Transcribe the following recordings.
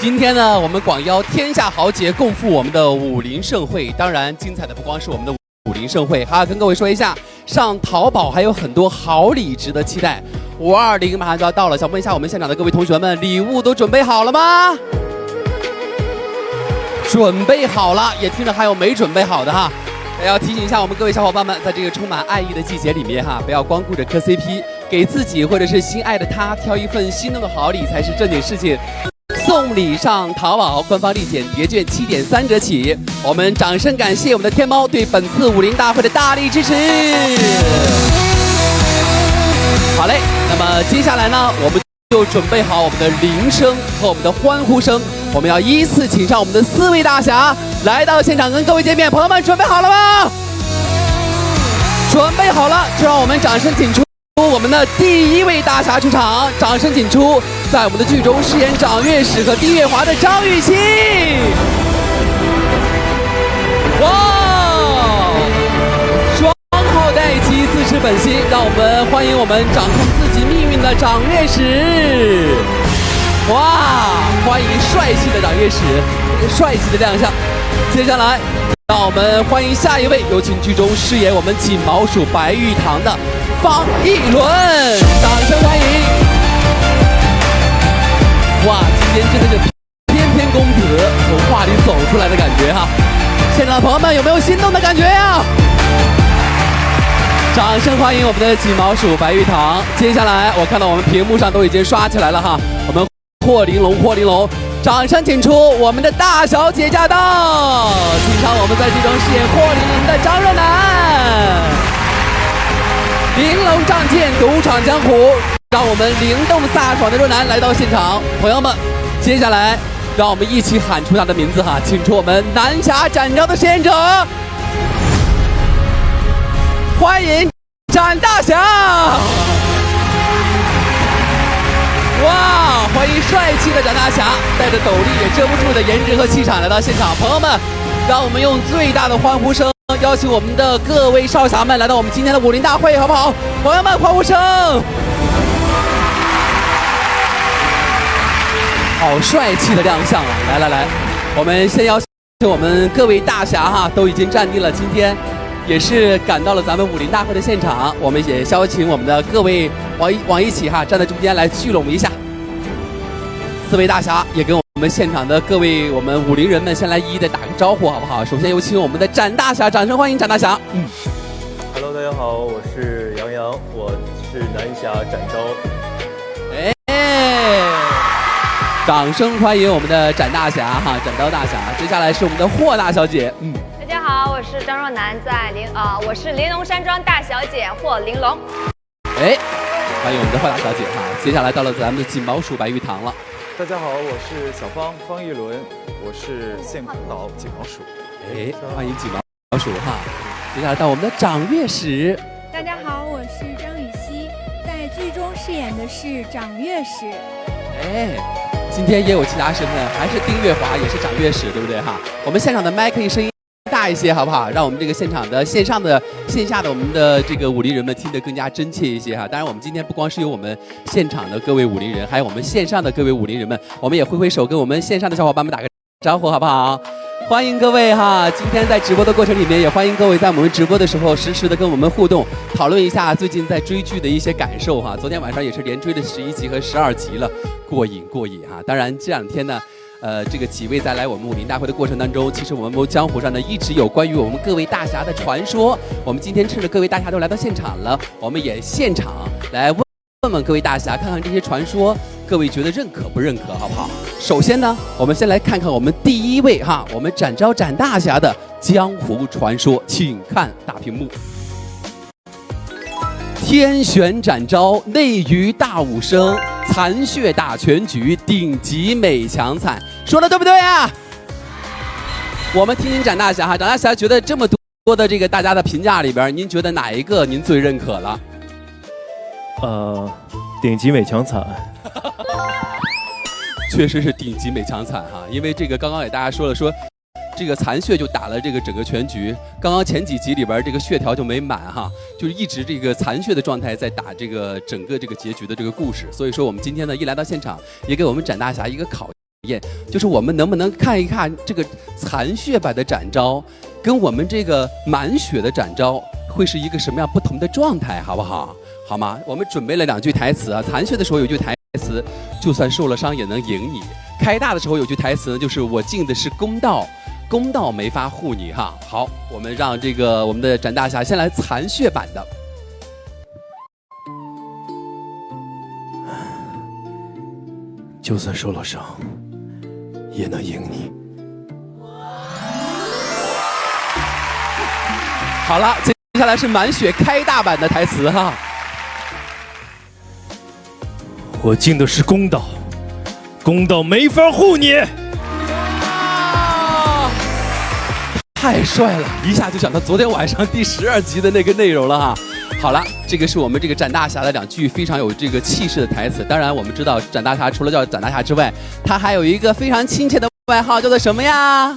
今天呢，我们广邀天下豪杰共赴我们的武林盛会。当然，精彩的不光是我们的武林盛会，还要跟各位说一下，上淘宝还有很多好礼值得期待。520马上就要到了，想问一下我们现场的各位同学们，礼物都准备好了吗？准备好了，也听着还有没准备好的哈。也要提醒一下我们各位小伙伴们，在这个充满爱意的季节里面哈，不要光顾着磕 CP， 给自己或者是心爱的他挑一份心动的好礼才是正经事情。送礼上淘宝官方立减叠券7.3折起，我们掌声感谢我们的天猫对本次武林大会的大力支持。好嘞，那么接下来呢，我们就准备好我们的铃声和我们的欢呼声，我们要依次请上我们的4位大侠来到现场跟各位见面。朋友们准备好了吗？准备好了，就让我们掌声请出我们的第1位大侠出场，掌声请出在我们的剧中饰演掌乐使和丁月华的张雨绮。哇，双号带旗，自持本心，让我们欢迎我们掌控自己命运的掌乐使。哇，欢迎帅气的掌乐使，帅气的亮相。接下来，让我们欢迎下一位，有请剧中饰演我们锦毛鼠白玉堂的方逸伦，掌声欢迎！哇，今天真的是翩翩公子从画里走出来的感觉哈！现场的朋友们有没有心动的感觉呀？掌声欢迎我们的锦毛鼠白玉堂。接下来我看到我们屏幕上都已经刷起来了哈，我们霍玲珑，掌声请出我们的大小姐驾到，请上我们在剧中饰演霍玲珑的张若楠。玲珑仗剑，独闯江湖，让我们灵动飒爽的若楠来到现场。朋友们，接下来让我们一起喊出他的名字哈，请出我们南侠展昭的饰演者，欢迎展大侠！哇，欢迎帅气的展大侠，带着斗笠也遮不住的颜值和气场来到现场。朋友们，让我们用最大的欢呼声邀请我们的各位少侠们来到我们今天的武林大会，好不好？朋友们，欢呼声！好帅气的亮相啊！来，我们先邀请我们各位大侠哈，都已经站定了，今天也是赶到了咱们武林大会的现场，我们也邀请我们的各位往一起哈，站在中间来聚拢一下。4位大侠也跟我们现场的各位我们武林人们先来一一的打个招呼，好不好？首先有请我们的展大侠，掌声欢迎展大侠。Hello， 大家好，我是杨洋，我是南侠展昭。掌声欢迎我们的展大侠哈，展昭大侠。接下来是我们的霍大小姐。大家好，我是张若楠，我是玲珑山庄大小姐霍玲珑。欢迎我们的霍大小姐哈。接下来到了咱们的锦毛鼠白玉堂了。大家好，我是小方逸伦，我是线口岛锦毛鼠。欢迎锦毛鼠哈。接下来到我们的掌乐使。大家好，我是张雨绮，在剧中饰演的是掌乐使。今天也有其他身份，还是丁月华，也是掌乐使，对不对哈？我们现场的麦可以声音大一些，好不好？让我们这个现场的线下的我们的这个武林人们听得更加真切一些哈。当然，我们今天不光是有我们现场的各位武林人，还有我们线上的各位武林人们，我们也挥挥手跟我们线上的小伙伴们打个招呼，好不好？欢迎各位哈！今天在直播的过程里面，也欢迎各位在我们直播的时候实时的跟我们互动，讨论一下最近在追剧的一些感受哈。昨天晚上也是连追了11集和12集了，过瘾哈！当然这2天呢，这个几位在来我们武林大会的过程当中，其实我们江湖上呢一直有关于我们各位大侠的传说。我们今天趁着各位大侠都来到现场了，我们也现场来问各位大侠，看看这些传说，各位觉得认可不认可，好不好？首先呢，我们先来看看我们第1位哈，我们展昭展大侠的江湖传说，请看大屏幕。天选展昭，内娱大武生，残血打全局，顶级美强惨，说的对不对啊？我们听听展大侠哈，展大侠觉得这么多的这个大家的评价里边，您觉得哪一个您最认可了？顶级美强惨。确实是顶级美强惨哈，因为这个刚刚给大家说了，说这个残血就打了这个整个全局，刚刚前几集里边这个血条就没满哈，就是一直这个残血的状态在打这个整个这个结局的这个故事，所以说我们今天呢一来到现场，也给我们展大侠一个考验，就是我们能不能看一看这个残血版的展昭，跟我们这个满血的展昭会是一个什么样不同的状态，好不好？好吗？我们准备了2句台词啊，残血的时候有句台词，就算受了伤也能赢你；开大的时候有句台词呢，就是我敬的是公道，公道没法护你哈。好，我们让这个我们的展大侠先来残血版的。就算受了伤，也能赢你。好了，接下来是满血开大版的台词哈。我敬的是公道，公道没法护你。太帅了，一下就想到昨天晚上第12集的那个内容了哈。好了，这个是我们这个展大侠的2句非常有这个气势的台词。当然，我们知道展大侠除了叫展大侠之外，他还有一个非常亲切的外号，叫做什么呀？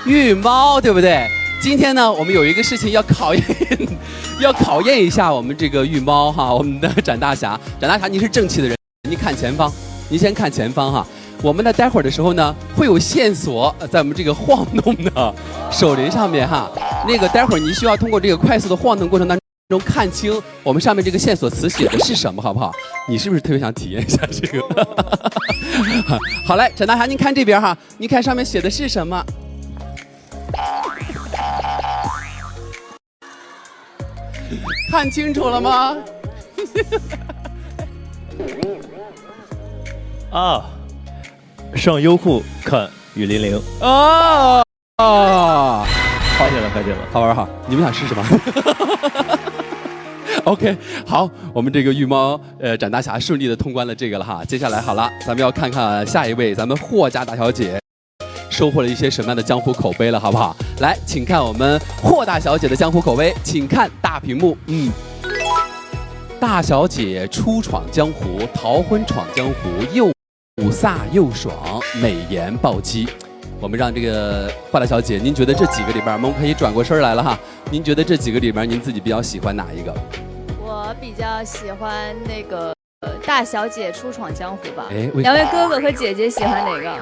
玉猫，对不对？今天呢，我们有一个事情要考验一下我们这个玉猫哈，我们的展大侠。展大侠，你是正气的人，你看前方，你先看前方哈。我们呢，待会儿的时候呢，会有线索在我们这个晃动的手铃上面哈。那个待会儿你需要通过这个快速的晃动过程当中看清我们上面这个线索词写的是什么，好不好？你是不是特别想体验一下这个？好嘞，展大侠，您看这边哈，您看上面写的是什么？看清楚了吗？啊，上优酷看雨霖铃。哦哦，发现了，发现了，好玩哈！你们想试试吗？OK， 好，我们这个玉猫展大侠顺利的通关了这个了哈。接下来好了，咱们要看看下一位，咱们霍家大小姐收获了一些什么样的江湖口碑了，好不好？来，请看我们霍大小姐的江湖口碑，请看大屏幕。大小姐初闯江湖，逃婚闯江湖，又飒又爽，美颜暴击。我们让这个霍大小姐，您觉得这几个里边，我们可以转过身来了哈。您觉得这几个里边，您自己比较喜欢哪一个？我比较喜欢那个大小姐初闯江湖吧。哎，2位哥哥和姐姐喜欢哪个？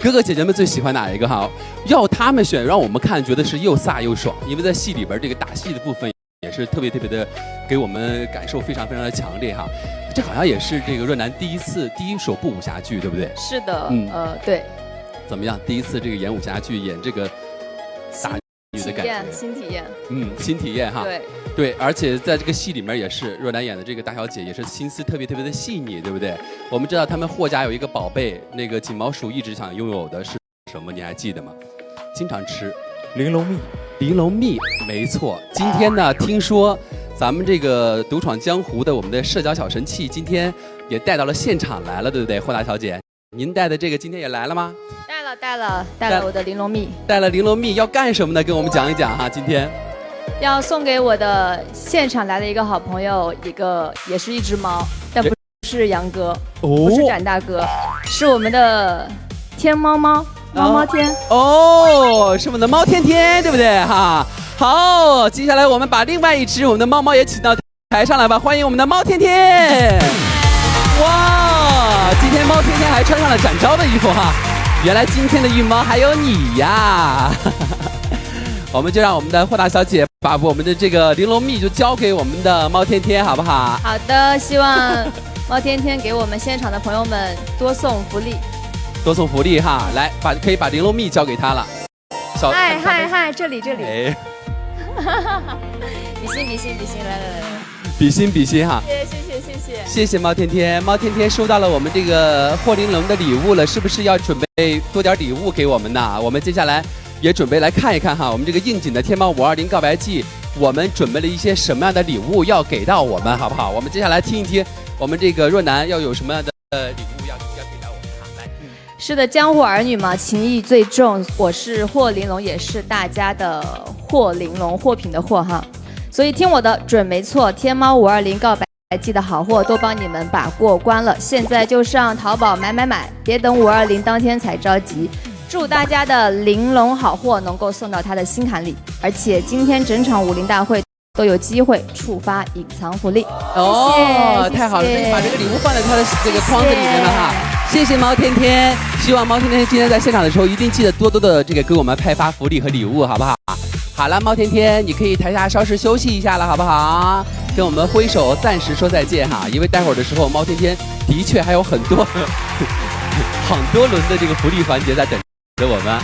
哥哥姐姐们最喜欢哪一个哈？要他们选，让我们看觉得是又飒又爽，因为在戏里边这个打戏的部分也是特别的给我们感受非常的强烈哈。这好像也是这个若男第一首部武侠剧，对不对？是的，对。怎么样？第一次这个演武侠剧，演这个打女的感觉，新体验，新体验哈。对，而且在这个戏里面也是若男演的这个大小姐，也是心思特别的细腻，对不对？我们知道他们霍家有一个宝贝，那个锦毛鼠一直想拥有的是什么？你还记得吗？经常吃玲珑蜜。玲珑蜜，没错。今天呢，听说咱们这个独闯江湖的我们的社交小神器，今天也带到了现场来了，对不对？霍大小姐，您带的这个今天也来了吗？带了我的玲珑蜜。带了玲珑蜜要干什么呢？跟我们讲一讲哈。今天要送给我的现场来的一个好朋友，也是一只猫，但不是杨哥，不是展大哥，是我们的天猫猫天哦，是我们的猫天天，对不对哈？好，接下来我们把另外一只我们的猫猫也请到台上来吧，欢迎我们的猫天天。哇，今天猫天天还穿上了展昭的衣服哈，原来今天的玉猫还有你呀。我们就让我们的霍大小姐把我们的这个玲珑蜜就交给我们的猫天天，好不好？好的，希望猫天天给我们现场的朋友们多送福利。多送福利哈，来可以把玲珑蜜交给他了。嗨，这里。哎，比心，来，比心哈。谢谢猫天天，猫天天收到了我们这个霍玲珑的礼物了，是不是要准备多点礼物给我们呢？我们接下来也准备来看一看哈，我们这个应景的天猫520告白季，我们准备了一些什么样的礼物要给到我们，好不好？我们接下来听一听我们这个若男要有什么样的礼物要给到我们哈。来，是的，江湖儿女嘛，情义最重。我是霍玲珑，也是大家的霍玲珑，货品的货哈。所以听我的准没错，天猫520告白季的好货都帮你们把过关了，现在就上淘宝买，别等520当天才着急。祝大家的玲珑好货能够送到他的心坎里，而且今天整场武林大会都有机会触发隐藏福利。哦，谢谢太好了，谢谢那你把这个礼物放在他的这个框子里面了哈。谢谢猫天天，希望猫天天今天在现场的时候一定记得多多的这个给我们派发福利和礼物，好不好？好了，猫天天，你可以台下稍事休息一下了，好不好？跟我们挥手暂时说再见哈，因为待会儿的时候猫天天的确还有很多很多轮的这个福利环节在等着我们。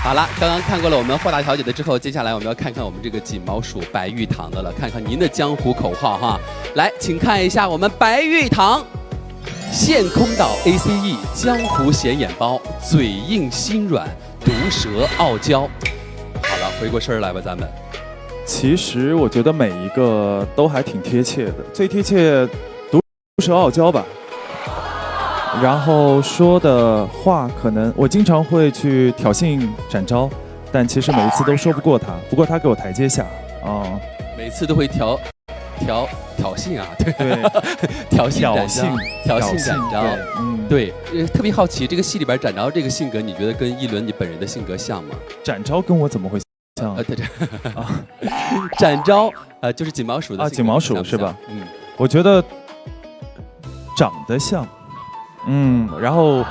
好了，刚刚看过了我们霍大小姐的之后，接下来我们要看看我们这个锦毛鼠白玉堂的了，看看您的江湖口号哈。来，请看一下我们白玉堂。现空岛 ACE 江湖显眼包，嘴硬心软，毒舌傲娇。好了，回过身儿来吧，咱们。其实我觉得每一个都还挺贴切的，最贴切毒舌傲娇吧。然后说的话，可能我经常会去挑衅展昭，但其实每一次都说不过他，不过他给我台阶下啊。每次都会挑衅啊，对，挑衅展昭，对，特别好奇这个戏里边展昭这个性格，你觉得跟一轮你本人的性格像吗？展昭跟我怎么会像？对，展昭就是锦毛鼠的锦毛鼠是吧？我觉得长得像，然后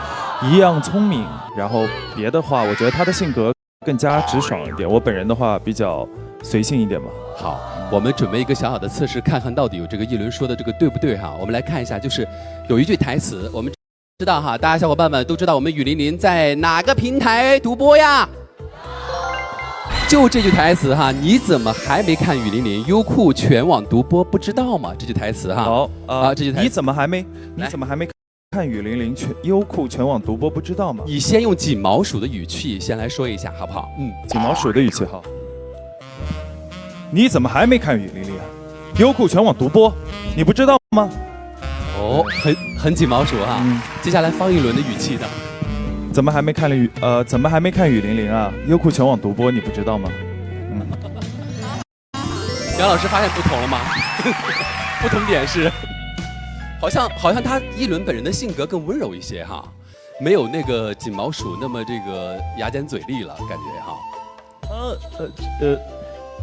一样聪明，然后别的话，我觉得他的性格更加直爽一点。我本人的话比较随性一点吧。好，我们准备一个小小的测试，看看到底有这个一轮说的这个对不对哈。我们来看一下，就是有一句台词，我们知道哈，大家小伙伴们都知道我们雨霖霖在哪个平台独播呀？就这句台词哈，你怎么还没看雨霖霖？优酷全网独播不知道吗？这句台词哈。好这句台词你怎么还没看雨霖霖优酷全网独播不知道吗？你先用锦毛鼠的语气先来说一下好不好？锦毛鼠的语气好。你怎么还没看雨霖霖啊？优酷全网独播，你不知道吗？哦，很锦毛鼠哈。接下来方一伦的语气的。怎么还没看雨霖霖啊？优酷全网独播，你不知道吗？杨老师发现不同了吗？不同点是，好像他一轮本人的性格更温柔一些哈，没有那个锦毛鼠那么这个牙尖嘴利了，感觉哈。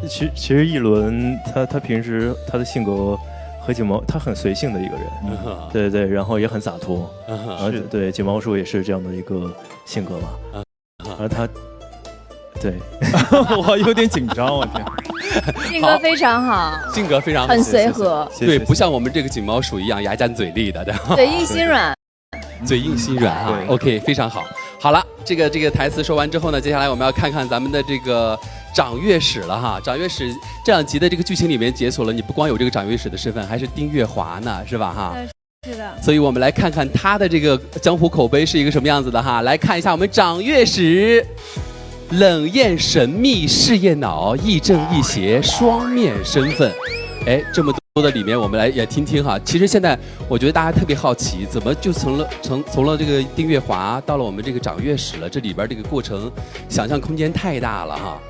其实一轮他平时他的性格和锦毛他很随性的一个人，对，然后也很洒脱，对，锦毛鼠也是这样的一个性格嘛，而他，对，我有点紧张，我天，性格非常好，性格非常好，很随和，对，不像我们这个锦毛鼠一样牙尖嘴利的，嘴硬心软，嘴硬心软哈 ，OK， 非常好。好了，这个台词说完之后呢，接下来我们要看看咱们的这个掌乐史了哈。掌乐史这两集的这个剧情里面解锁了，你不光有这个掌乐史的身份，还是丁月华呢，是吧哈？是的。所以我们来看看他的这个江湖口碑是一个什么样子的哈。来看一下我们掌乐史，冷艳神秘事业脑，亦正亦邪双面身份。哎，这么多的里面，我们来也听听哈。其实现在我觉得大家特别好奇，怎么就从了这个丁月华到了我们这个掌乐史了？这里边这个过程，想象空间太大了哈。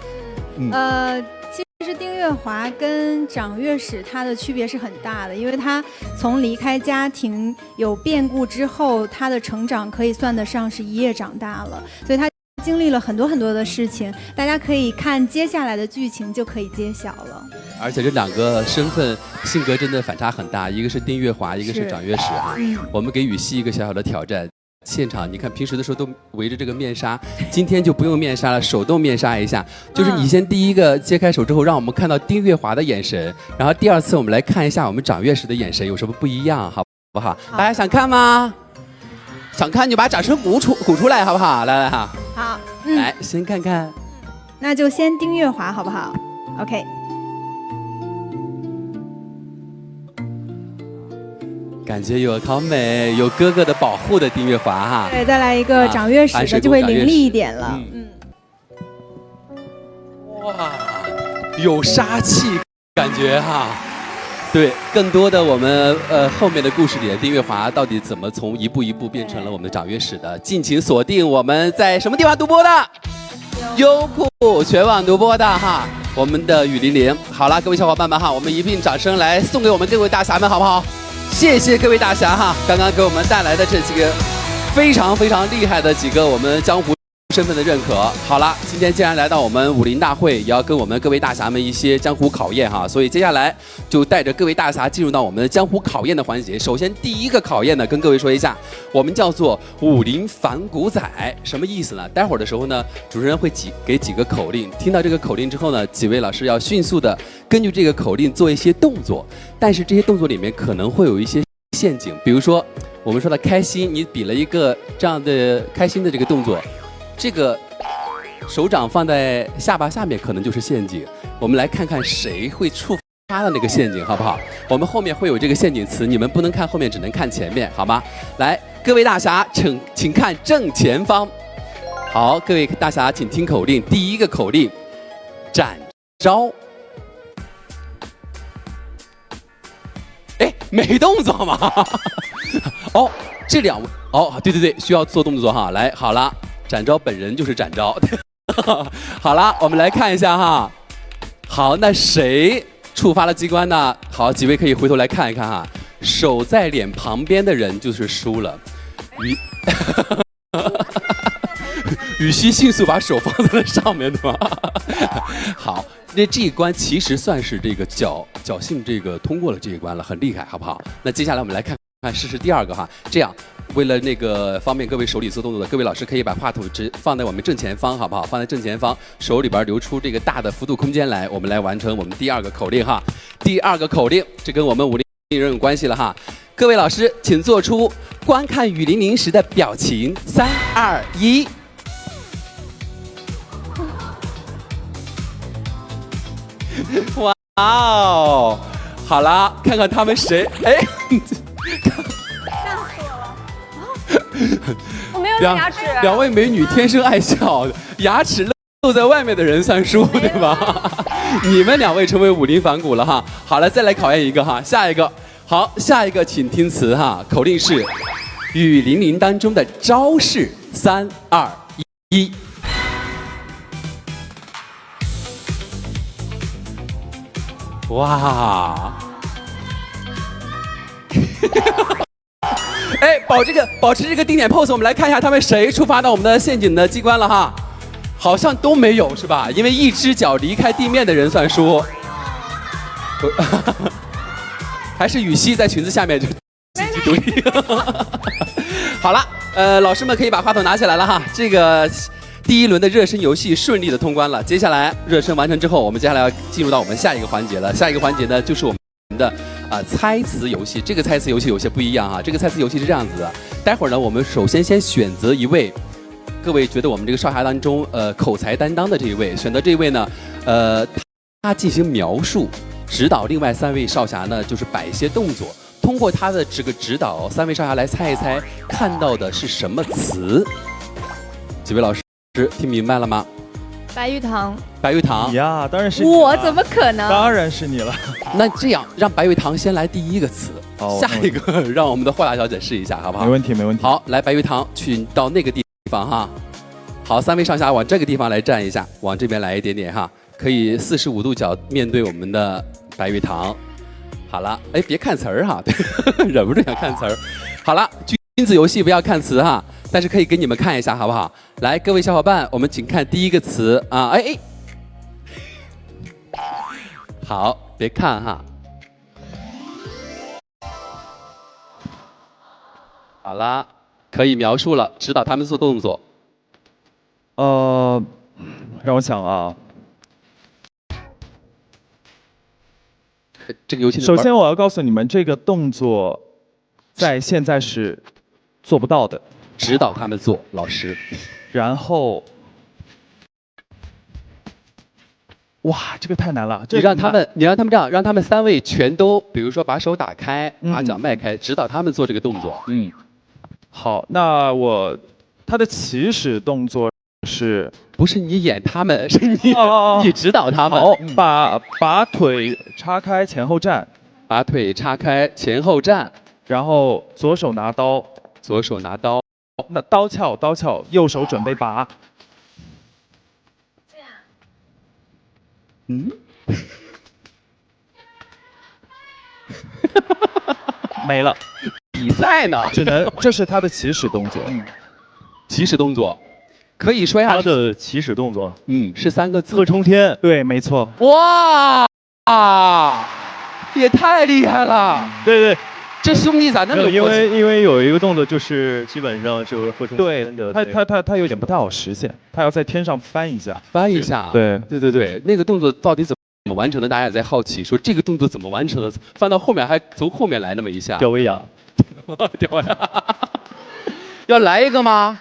其实丁月华跟掌乐史他的区别是很大的，因为他从离开家庭有变故之后，他的成长可以算得上是一夜长大了，所以他经历了很多的事情，大家可以看接下来的剧情就可以揭晓了。而且这两个身份性格真的反差很大，一个是丁月华，一个是掌乐史哈。我们给雨熙一个小小的挑战，现场你看平时的时候都围着这个面纱，今天就不用面纱了，手动面纱一下。就是你先第一个揭开手之后，让我们看到丁月华的眼神，然后第二次我们来看一下我们掌乐史的眼神有什么不一样，好不好？大家想看吗？想看就把掌声鼓出来，好不好？来哈。好，来先看看。那就先丁月华好不好 ？OK。感觉有好美，有哥哥的保护的丁月华哈。对，再来一个掌乐史的就会凌厉一点了。哇，有杀气感觉哈。对，更多的我们后面的故事里，丁月华到底怎么从一步一步变成了我们的掌乐史的？敬请锁定我们在什么地方独播的？优酷全网独播的哈，我们的雨霖霖。好了，各位小伙伴们哈，我们一并掌声来送给我们各位大侠们，好不好？谢谢各位大侠哈，刚刚给我们带来的这几个非常厉害的几个我们江湖身份的认可。好了，今天既然来到我们武林大会，也要跟我们各位大侠们一些江湖考验哈，所以接下来就带着各位大侠进入到我们的江湖考验的环节。首先第一个考验呢，跟各位说一下，我们叫做武林反骨仔，什么意思呢？待会儿的时候呢，主持人会给几个口令，听到这个口令之后呢，几位老师要迅速的根据这个口令做一些动作，但是这些动作里面可能会有一些陷阱，比如说我们说的开心，你比了一个这样的开心的这个动作，这个手掌放在下巴下面可能就是陷阱。我们来看看谁会触发的那个陷阱，好不好？我们后面会有这个陷阱词，你们不能看后面，只能看前面，好吗？来，各位大侠，请看正前方。好，各位大侠，请听口令。第一个口令，展招。哎，没动作吗？哦，这两位，哦，对对对，需要做动作哈。来，好了，展昭本人就是展昭。好了，我们来看一下哈。好，那谁触发了机关呢？好，几位可以回头来看一看哈。手在脸旁边的人就是输了。羽西迅速把手放在了上面，对吧？好，那这一关其实算是这个侥幸这个通过了这一关了，很厉害，好不好？那接下来我们来看看试试第二个哈。这样，为了那个方便各位手里做动作的各位老师，可以把话筒放在我们正前方，好不好？放在正前方，手里边留出这个大的幅度空间来，我们来完成我们第二个口令哈。第二个口令，这跟我们武林人有关系了哈。各位老师，请做出观看雨霖铃时的表情。3、2、1。哇哦，好啦，看看他们谁，哎，吓死我了！我没有牙齿。两位美女天生爱笑，牙齿露在外面的人算输，对吧？你们两位成为武林反骨了哈。好了，再来考验一个哈，下一个，好，下一个请听词哈，口令是雨霖铃当中的招式。3、2、1。哇！哎，保持这个定点 pose， 我们来看一下他们谁触发到我们的陷阱的机关了哈。好像都没有是吧？因为一只脚离开地面的人算输。还是羽西在裙子下面就积极独立。好了，老师们可以把话筒拿起来了哈。这个第一轮的热身游戏顺利的通关了，接下来热身完成之后，我们接下来要进入到我们下一个环节了。下一个环节呢，就是我们的猜词游戏。这个猜词游戏有些不一样哈。这个猜词游戏是这样子的，待会儿呢，我们首先选择一位，各位觉得我们这个少侠当中口才担当的这一位，选择这一位呢，他进行描述，指导另外3位少侠呢，就是摆一些动作，通过他的这个指导，3位少侠来猜一猜看到的是什么词。几位老师听明白了吗？白玉堂。白玉堂呀，当然是你了。我怎么可能？当然是你了。那这样让白玉堂先来第一个词，下一个让我们的霍大小姐试一下，好不好？没问题，没问题。好，来白玉堂去到那个地方哈。好，3位上下往这个地方来站一下，往这边来一点点哈，可以45度角面对我们的白玉堂。好了，哎，别看词儿哈，忍不住想看词儿。好了，君子游戏不要看词哈，但是可以给你们看一下，好不好？来，各位小伙伴，我们请看第一个词啊，哎，好，别看哈。好啦，可以描述了，指导他们做动作。让我想啊。这个游戏首先我要告诉你们，这个动作在现在是做不到的。指导他们做，老师。然后，哇，这个太难了。你让他们这样，让他们3位全都，比如说把手打开，把脚迈开，指导他们做这个动作。嗯。好，那他的起始动作是？不是你演他们，是你你指导他们。好，把腿叉开，前后站。把腿叉开，前后站。然后左手拿刀。左手拿刀。那刀鞘，右手准备拔。这样。嗯。没了。比赛呢？这是他的起始动作。起始动作。可以说一下他的起始动作，是3个字，侧冲天。对，没错。哇也太厉害了！对对，这兄弟咋那么有因默契？为有一个动作就是基本上就是侧冲对天的，他有点不太好实现，他要在天上翻一下。翻一下。对，那个动作到底怎么完成的？大家也在好奇，说这个动作怎么完成的？翻到后面还从后面来那么一下。吊威亚，吊威亚，要来一个吗？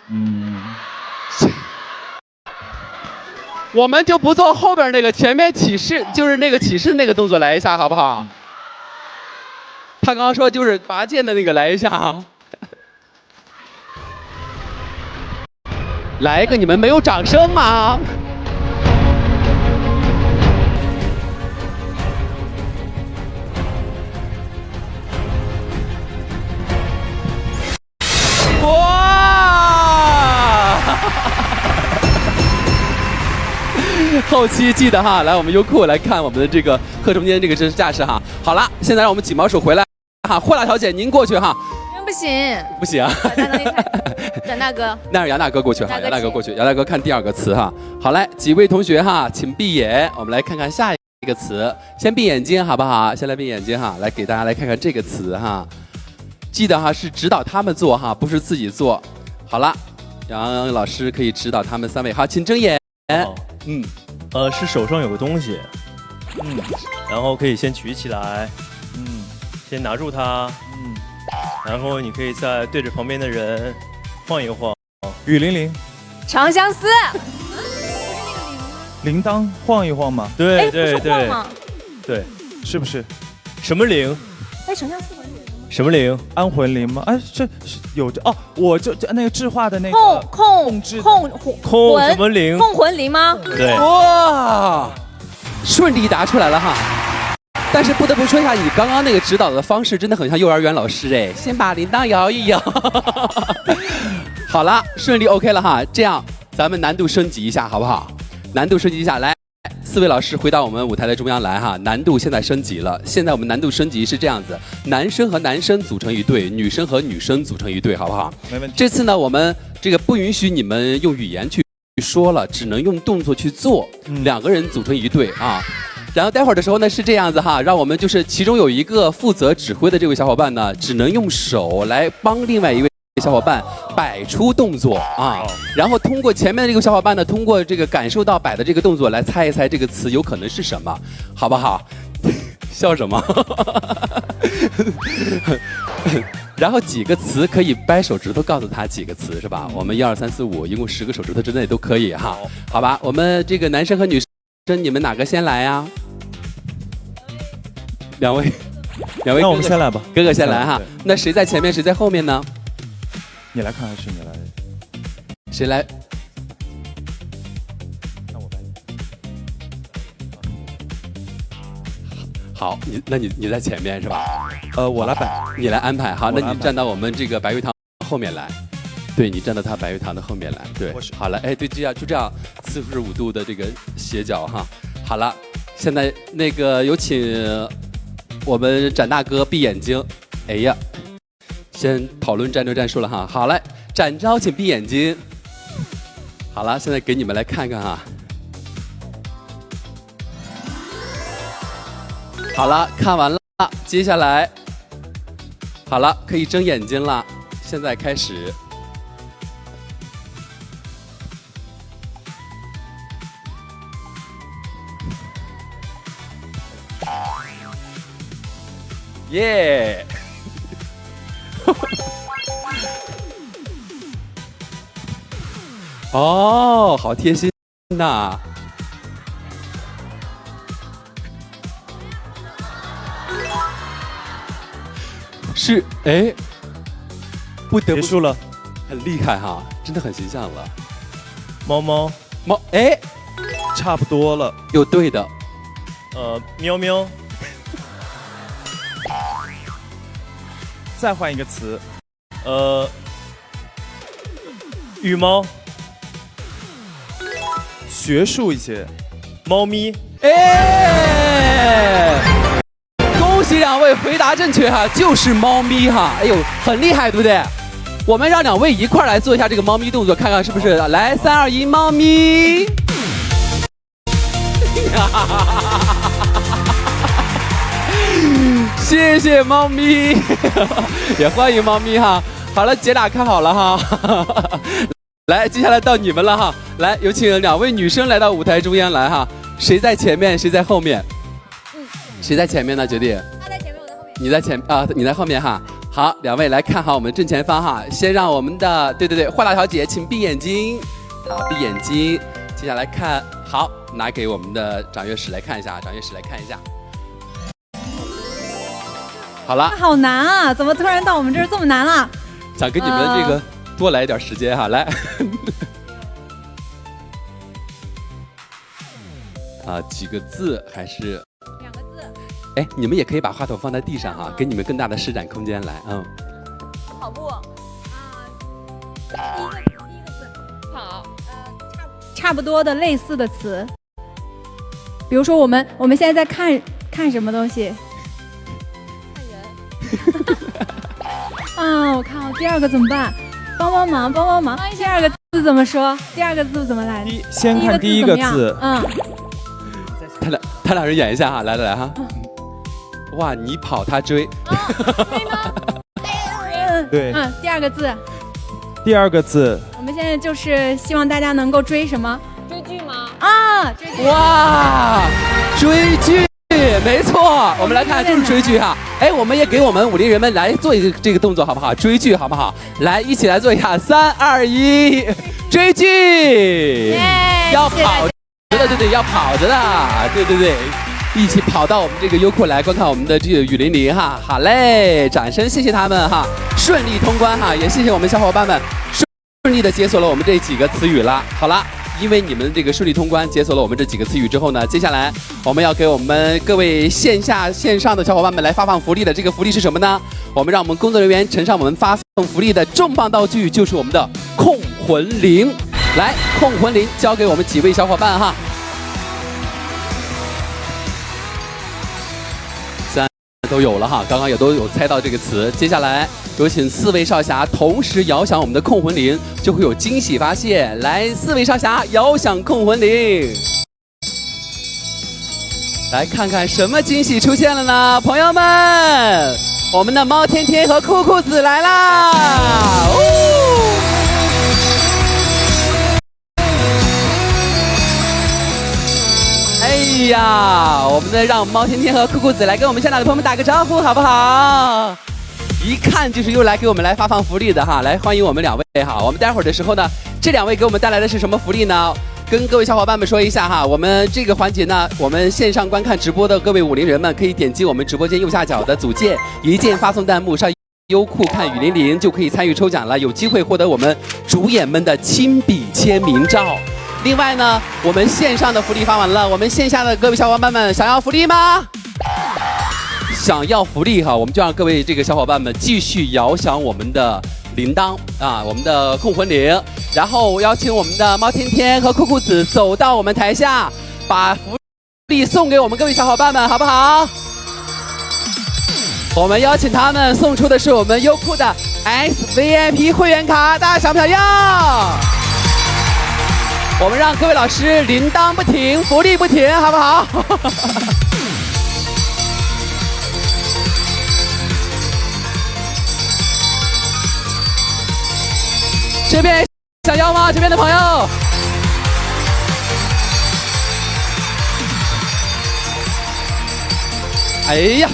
我们就不做后边那个，前面起势就是那个起势那个动作来一下，好不好？他刚刚说就是拔剑的那个来一下啊，来一个，你们没有掌声吗？哇！后期记得哈，来我们优酷来看我们的这个课中间这个真实架势哈。好了，现在让我们几毛鼠回来哈，霍大小姐您过去哈。不行，不行啊，展大哥，那让杨大哥过去哈，大哥杨大哥过去，杨大哥看第2个词哈。好来，几位同学哈，请闭眼，我们来看看下一个词。先闭眼睛好不好？先来闭眼睛哈，来给大家来看看这个词哈。记得哈是指导他们做哈，不是自己做。好了，杨老师可以指导他们3位，好，请睁眼。是手上有个东西，然后可以先举起来，先拿住它，然后你可以再对着旁边的人晃一晃。雨霖铃，长相思，铃铛晃一晃嘛。对不是晃吗？对，是不是？什么铃？长相思魂铃。什么铃？安魂铃吗？哎，这是有这哦，我就那个智化的那个控什么铃？控魂铃吗？对。哇，顺利答出来了哈。但是不得不说一下，你刚刚那个指导的方式真的很像幼儿园老师哎，先把铃铛摇一摇。好了，顺利 OK 了哈，这样咱们难度升级一下好不好？难度升级一下，来，4位老师回到我们舞台的中央来哈，难度现在升级了。现在我们难度升级是这样子，男生和男生组成一队，女生和女生组成一队，好不好？没问题。这次呢，我们这个不允许你们用语言去说了，只能用动作去做，2个人组成一队啊。然后待会儿的时候呢是这样子哈，让我们就是其中有一个负责指挥的这位小伙伴呢，只能用手来帮另外一位小伙伴摆出动作啊，然后通过前面的这个小伙伴呢，通过这个感受到摆的这个动作来猜一猜这个词有可能是什么，好不好？笑什么？然后几个词可以掰手指头告诉他几个词是吧？我们1、2、3、4、5，一共10个手指头之内都可以哈，好吧？我们这个男生和女生，你们哪个先来呀？两位，那我们先来吧，哥哥先来哈。那谁在前面，谁在后面呢？你来看还是你来？谁来？看我白。好，你在前面是吧？我来摆，你来安排。好，那你站到我们这个白玉堂后面来。对，你站到他白玉堂的后面来。对，好了，哎，对，这样就这样45度的这个斜角哈。好了，现在那个有请我们展大哥闭眼睛。哎呀，先讨论战斗战术了哈。好嘞，展昭请闭眼睛。好了，现在给你们来看看哈。好了，看完了，接下来，好了，可以睁眼睛了。现在开始。耶！哦，好贴心呐！是哎，不得不结束了，很厉害哈，真的很形象了。猫哎，差不多了，有对的。喵喵。再换一个词，羽毛，学术一些，猫咪。哎，恭喜2位回答正确哈，就是猫咪哈，哎呦，很厉害，对不对？我们让2位一块儿来做一下这个猫咪动作，看看是不是？来，3、2、1，猫咪。谢谢猫咪，也欢迎猫咪哈。好了，姐俩看好了哈。来，接下来到你们了哈。来，有请2位女生来到舞台中央来哈。谁在前面，谁在后面？谁在前面呢？决定。他在前面，我在后面。你在前啊，你在后面哈。好，2位来看好我们正前方哈。先让我们的对，华大小姐请闭眼睛。好，闭眼睛。接下来看好，拿给我们的掌乐使来看一下，掌乐使来看一下。好了，好难啊！怎么突然到我们这儿这么难了？想给你们这个多来一点时间哈，来。啊，几个字还是2个字。哎，你们也可以把话筒放在地上哈，给你们更大的施展空间来。跑步啊，第一个字。跑。差不多的类似的词。比如说我们现在在看什么东西？啊，我看好第2个怎么办？帮忙！第2个字怎么说？第2个字怎么来？先看第一个字。他俩人演一下哈，来哈。哇，你跑他追。对。第2个字。第2个字。我们现在就是希望大家能够追什么？追剧吗？啊，追剧。哇，追剧。没错，我们来看就是追剧哈。哎，我们也给我们武林人们来做一个这个动作好不好？追剧好不好？来，一起来做一下，3、2、1，追剧！要跑着的，对，要跑着的，对，一起跑到我们这个优酷来观看我们的这个雨霖铃哈。好嘞，掌声谢谢他们哈，顺利通关哈，也谢谢我们小伙伴们顺利的解锁了我们这几个词语了。好了。因为你们这个顺利通关，解锁了我们这几个词语之后呢，接下来我们要给我们各位线下线上的小伙伴们来发放福利的。这个福利是什么呢？我们让我们工作人员呈上我们发送福利的重磅道具，就是我们的控魂铃。来，控魂铃交给我们几位小伙伴哈。都有了哈，刚刚也都有猜到这个词。接下来有请4位少侠同时摇响我们的控魂铃，就会有惊喜发现。来，4位少侠摇响控魂铃，来看看什么惊喜出现了呢？朋友们，我们的猫天天和酷酷子来啦！哎呀，我们的让猫天天和酷酷子来跟我们现场的朋友们打个招呼，好不好？一看就是又来给我们来发放福利的哈，来欢迎我们2位哈。我们待会儿的时候呢，这2位给我们带来的是什么福利呢？跟各位小伙伴们说一下哈，我们这个环节呢，我们线上观看直播的各位武林人们可以点击我们直播间右下角的组件，一键发送弹幕上优酷看雨霖铃，就可以参与抽奖了，有机会获得我们主演们的亲笔签名照。另外呢，我们线上的福利发完了，我们线下的各位小伙伴们想要福利吗？想要福利哈，我们就让各位这个小伙伴们继续摇响我们的铃铛啊，我们的控魂铃，然后我邀请我们的猫天天和酷酷子走到我们台下，把福利送给我们各位小伙伴们，好不好？我们邀请他们送出的是我们优酷的 SVIP 会员卡，大家想不想要？我们让各位老师铃铛不停，福利不停，好不好？这边想要吗？这边的朋友，哎呀，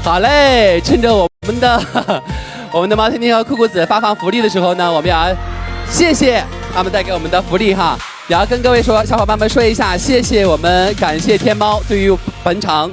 好嘞！趁着我们的猫天天和酷酷子发放福利的时候呢，我们要谢谢他们带给我们的福利哈，也要跟各位小伙伴们说一下，谢谢我们，感谢天猫对于本场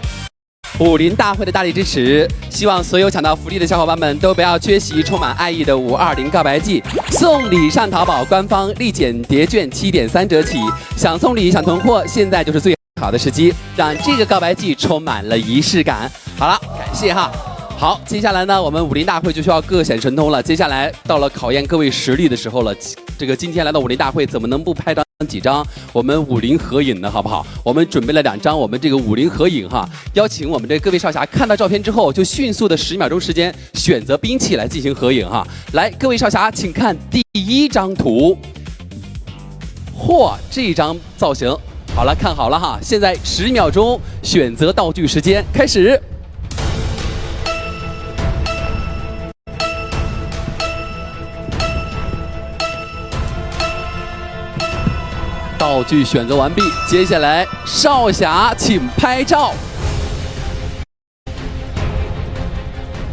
武林大会的大力支持，希望所有抢到福利的小伙伴们都不要缺席充满爱意的520告白季，送礼上淘宝官方立减叠券7.3折起，想送礼想囤货，现在就是最好的时机，让这个告白季充满了仪式感。好了，感谢哈。好，接下来呢，我们武林大会就需要各显神通了。接下来到了考验各位实力的时候了。这个今天来到武林大会，怎么能不拍张几张我们50合影呢，好不好？我们准备了2张我们这个50合影哈，邀请我们这各位少侠看到照片之后，就迅速的10秒钟时间选择兵器来进行合影哈。来，各位少侠，请看第1张图。嚯，这一张造型，好了，看好了哈，现在10秒钟选择道具时间开始。道具选择完毕，接下来少侠请拍照。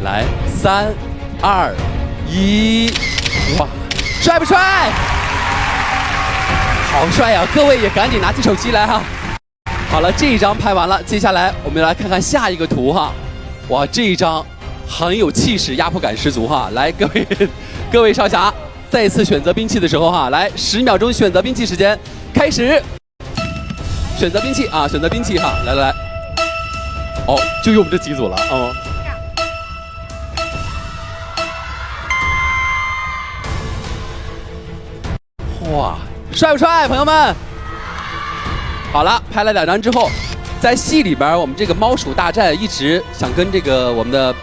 来，3、2、1，哇，帅不帅？好帅呀！各位也赶紧拿起手机来哈。好了，这一张拍完了，接下来我们来看看下一个图哈。哇，这一张很有气势，压迫感十足哈。来，各位少侠，再次选择兵器的时候哈，来10秒钟选择兵器时间开始。选择兵器啊，选择兵器哈，来。哦，就用我们这几组了哦。哇！帅不帅，朋友们？好了，拍了2张之后，在戏里边，我们这个猫鼠大战一直想跟这个我们的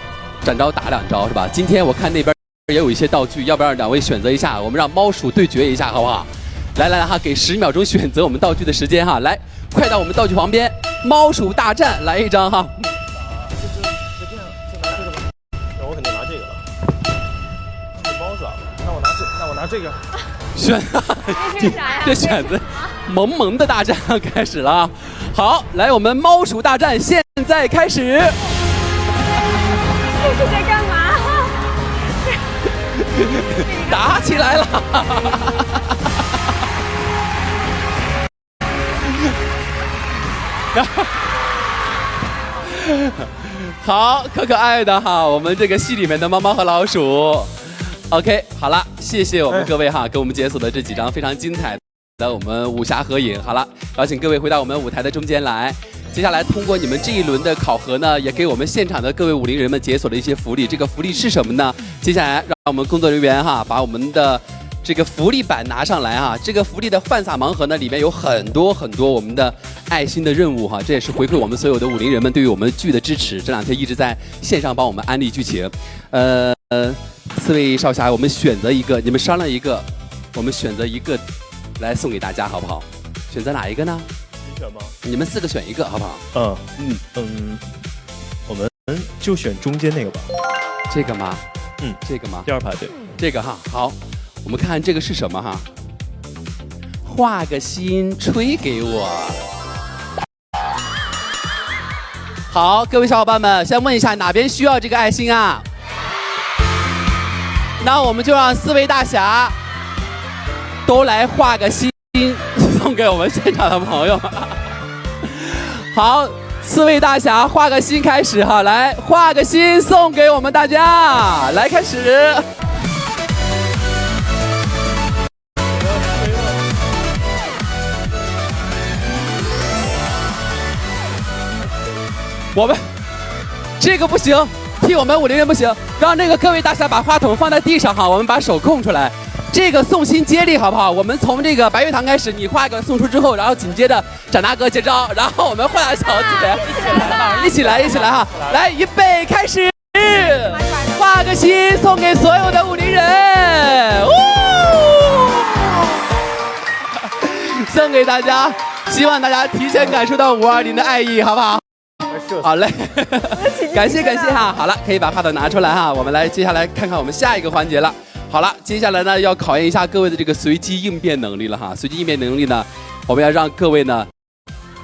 展昭打2招，是吧？今天我看那边也有一些道具，要不然2位选择一下，我们让猫鼠对决一下，好不好？来哈，给10秒钟选择我们道具的时间哈，来，快到我们道具旁边，猫鼠大战来一张哈。那我肯定拿这个了。是猫爪吧？那我拿这个。选，这选择萌萌的大战开始了啊！好，来，我们猫鼠大战现在开始。这是在干嘛？打起来了！好，可爱的哈，我们这个戏里面的猫猫和老鼠。OK， 好了，谢谢我们各位哈，给我们解锁的这几张非常精彩的我们武侠合影。好了，邀请各位回到我们舞台的中间来。接下来通过你们这一轮的考核呢，也给我们现场的各位50人们解锁了一些福利。这个福利是什么呢？接下来让我们工作人员哈，把我们的这个福利板拿上来哈。这个福利的饭撒盲盒呢，里面有很多我们的爱心的任务哈，这也是回馈我们所有的50人们对于我们剧的支持。这2天一直在线上帮我们安利剧情，4位少侠，我们选择一个，你们商量一个，我们选择一个来送给大家，好不好？选择哪一个呢？你选吗？你们4个选一个，好不好？我们就选中间那个吧。这个吗？这个吗？第2排对。这个哈，好，我们看这个是什么哈？画个心，吹给我。好，各位小伙伴们，先问一下哪边需要这个爱心啊？那我们就让4位大侠都来画个心，送给我们现场的朋友们。好，4位大侠画个心开始哈，来画个心送给我们大家，来开始。我们这个不行，替我们50人不行，让那个各位大侠把话筒放在地上哈，我们把手空出来。这个送心接力好不好？我们从这个白玉堂开始，你画一个送出之后，然后紧接着展大哥接招，然后我们画大小姐一起来哈，来预备开始，画个心送给所有的50人，送给大家，希望大家提前感受到520的爱意，好不好？好嘞，感谢哈。好了，可以把话筒拿出来哈，我们来接下来看看我们下一个环节了。好了，接下来呢要考验一下各位的这个随机应变能力了哈。随机应变能力呢，我们要让各位呢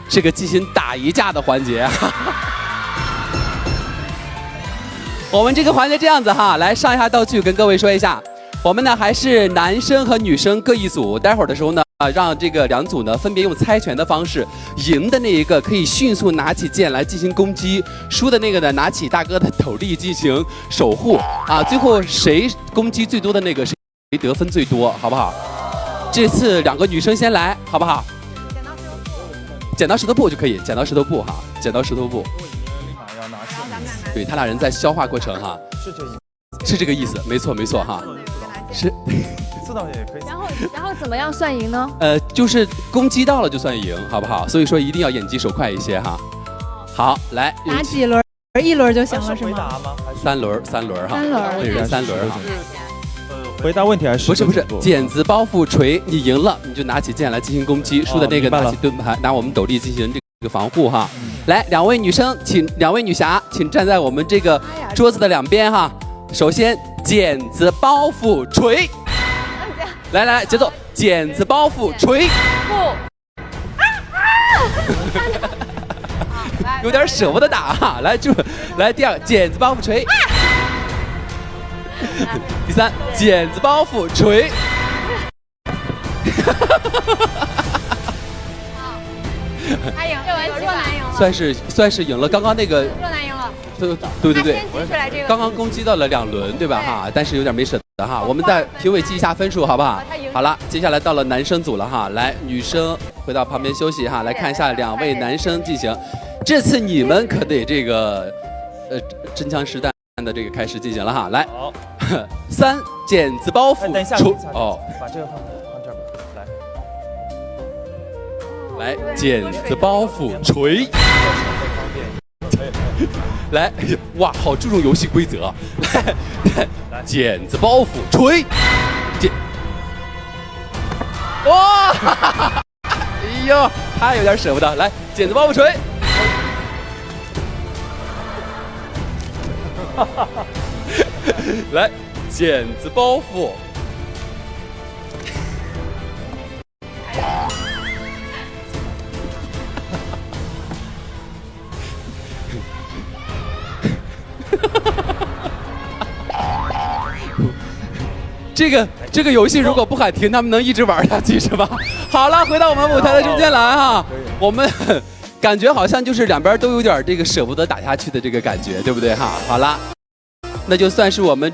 这个进行打一架的环节。我们这个环节这样子哈，来上一下道具，跟各位说一下，我们呢还是男生和女生各一组，待会儿的时候呢。让这个2组呢分别用猜拳的方式，赢的那一个可以迅速拿起剑来进行攻击，输的那个呢拿起大哥的斗笠进行守护啊，最后谁攻击最多的那个谁得分最多，好不好？这次2个女生先来，好不好？剪刀石头布就可以，剪刀石头布哈，剪刀石头布。对他俩人在消化过程哈，是这个意思，没错哈。是。刺到也可以。然后怎么样算赢呢？就是攻击到了就算赢，好不好？所以说一定要眼疾手快一些哈。好，来打几轮？1轮就行了是吗？ 3轮哈，每人3轮哈。回答问题还是不是剪子包袱锤，你赢了你就拿起剑来进行攻击，输的那个拿起盾牌，拿我们斗笠进行这个防护哈。来，两位女生，两位女侠，请站在我们这个桌子的两边哈。首先，剪子包袱锤，来，节奏，剪子包袱锤，有点舍不得打哈。来第二，剪子包袱锤。第3，剪子包袱锤。他赢，若男赢了，算是赢了。刚刚那个若男赢了，对，他先举起来这个，刚刚攻击到了2轮，对吧？哈，但是有点没舍得哈。我们再评委记一下分数，好不好？好了，接下来到了男生组了哈。来，女生回到旁边休息哈。来看一下2位男生进行，这次你们可得这个真枪实弹的这个开始进行了哈。来，3剪子包袱锤哦，把这个放这儿吧，来剪子包袱锤。来，哇，好注重游戏规则。来，剪子包袱锤，哇，哎呦，他有点舍不得。来，剪子包袱锤。来，剪子包袱。这个游戏如果不喊停，他们能一直玩下去是吧？好了，回到我们舞台的中间来哈，我们感觉好像就是两边都有点这个舍不得打下去的这个感觉，对不对哈？好了，那就算是我们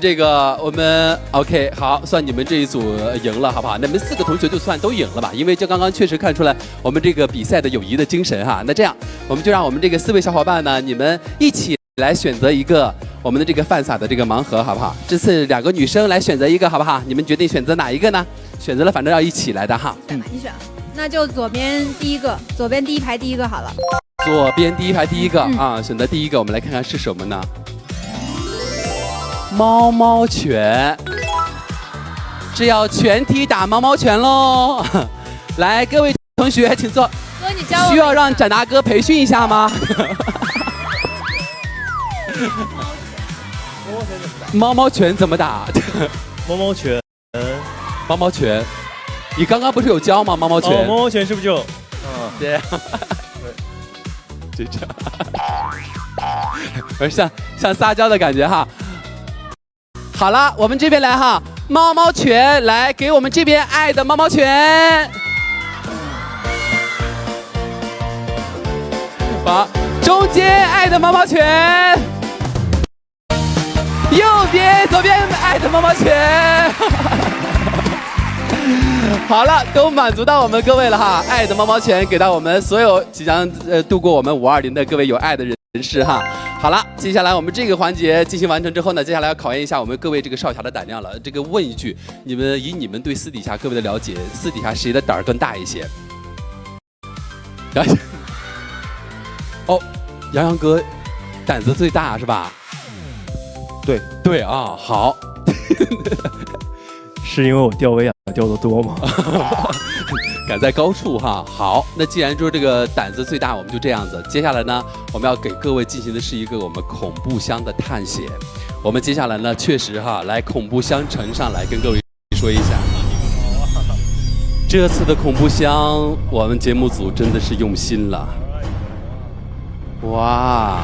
OK 好，算你们这一组赢了，好不好？那你们4个同学就算都赢了吧，因为这刚刚确实看出来我们这个比赛的友谊的精神哈。那这样，我们就让我们这个4位小伙伴呢，你们一起来选择一个我们的这个饭撒的这个盲盒，好不好？这次2个女生来选择一个，好不好？你们决定选择哪一个呢？选择了，反正要一起来的哈。你选，那就左边第一个，左边第一排第一个好了。左边第一排第一个啊，选择第一个，我们来看看是什么呢？猫猫拳，这要全体打猫猫拳喽！来，各位同学请坐。哥，你教我。需要让展达哥培训一下吗？猫猫拳怎么打？猫猫拳，你刚刚不是有教吗？猫猫拳。猫猫拳是不是就？对。就这样，像撒娇的感觉哈。好了，我们这边来哈，猫猫拳，来给我们这边爱的猫猫拳。好，中间爱的猫猫拳。右边、左边爱的猫猫拳。好了，都满足到我们各位了哈，爱的猫猫拳给到我们所有即将度过我们520的各位有爱的人士哈。好了，接下来我们这个环节进行完成之后呢，接下来要考验一下我们各位这个少侠的胆量了。这个问一句，你们对私底下各位的了解，私底下谁的胆儿更大一些？哦，杨洋哥胆子最大是吧？对啊，好。是因为我吊威亚吊得多吗？赶在高处哈。好，那既然说这个胆子最大，我们就这样子。接下来呢，我们要给各位进行的是一个我们恐怖箱的探险。我们接下来呢，确实哈，来恐怖箱呈上来跟各位说一下。这次的恐怖箱，我们节目组真的是用心了。哇